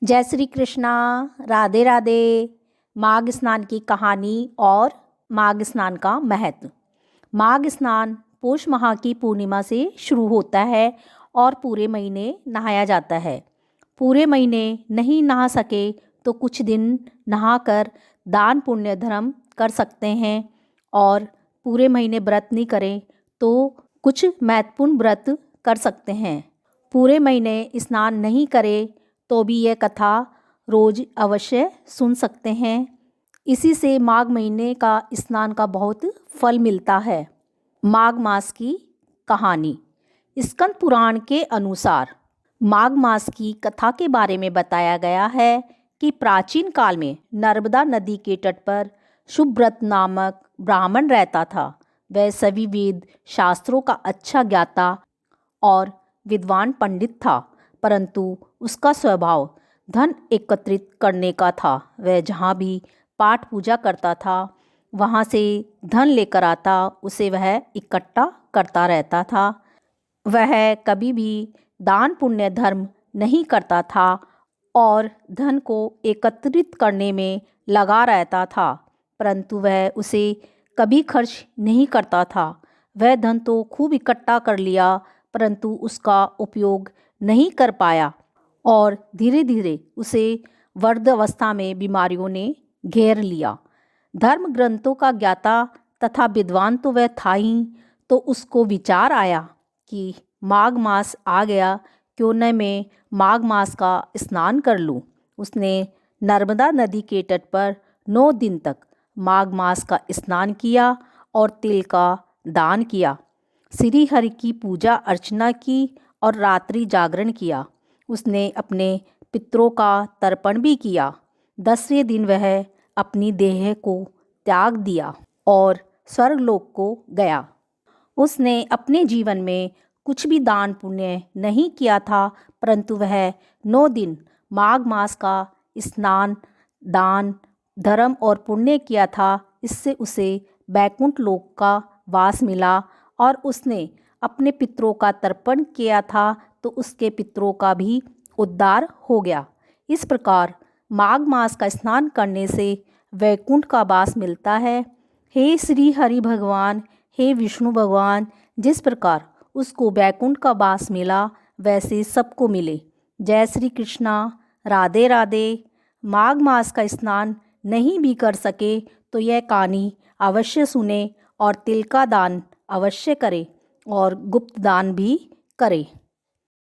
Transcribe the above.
जय श्री कृष्णा। राधे राधे। माघ स्नान की कहानी और माघ स्नान का महत्व। माघ स्नान पौष माह की पूर्णिमा से शुरू होता है और पूरे महीने नहाया जाता है। पूरे महीने नहीं नहा सके तो कुछ दिन नहाकर दान पुण्य धर्म कर सकते हैं, और पूरे महीने व्रत नहीं करें तो कुछ महत्वपूर्ण व्रत कर सकते हैं। पूरे महीने स्नान नहीं करें तो भी यह कथा रोज अवश्य सुन सकते हैं। इसी से माघ महीने का स्नान का बहुत फल मिलता है। माघ मास की कहानी। स्कंद पुराण के अनुसार माघ मास की कथा के बारे में बताया गया है कि प्राचीन काल में नर्मदा नदी के तट पर सुब्रत नामक ब्राह्मण रहता था। वह सभी वेद शास्त्रों का अच्छा ज्ञाता और विद्वान पंडित था, परंतु उसका स्वभाव धन एकत्रित करने का था। वह जहाँ भी पाठ पूजा करता था वहाँ से धन लेकर आता, उसे वह इकट्ठा करता रहता था। वह कभी भी दान पुण्य धर्म नहीं करता था और धन को एकत्रित करने में लगा रहता था, परंतु वह उसे कभी खर्च नहीं करता था। वह धन तो खूब इकट्ठा कर लिया, परंतु उसका उपयोग नहीं कर पाया और धीरे धीरे उसे वृद्धावस्था में बीमारियों ने घेर लिया। धर्म ग्रंथों का ज्ञाता तथा विद्वान तो वह था ही, तो उसको विचार आया कि माघ मास आ गया, क्यों न मैं माघ मास का स्नान कर लूँ। उसने नर्मदा नदी के तट पर 9 दिन तक माघ मास का स्नान किया और तिल का दान किया। श्री हरि की पूजा अर्चना की और रात्रि जागरण किया। उसने अपने पितरों का तर्पण भी किया। 10वें दिन वह अपनी देह को त्याग दिया और स्वर्गलोक को गया। उसने अपने जीवन में कुछ भी दान पुण्य नहीं किया था, परंतु वह 9 दिन माघ मास का स्नान, दान, धर्म और पुण्य किया था। इससे उसे बैकुंठ लोक का वास मिला और उसने अपने पितरों का तर्पण किया था, तो उसके पितरों का भी उद्धार हो गया। इस प्रकार माघ मास का स्नान करने से वैकुंठ का वास मिलता है। हे श्री हरि भगवान, हे विष्णु भगवान, जिस प्रकार उसको वैकुंठ का वास मिला वैसे सबको मिले। जय श्री कृष्णा। राधे राधे। माघ मास का स्नान नहीं भी कर सके तो यह कहानी अवश्य सुने और तिल का दान अवश्य करें और गुप्त दान भी करें।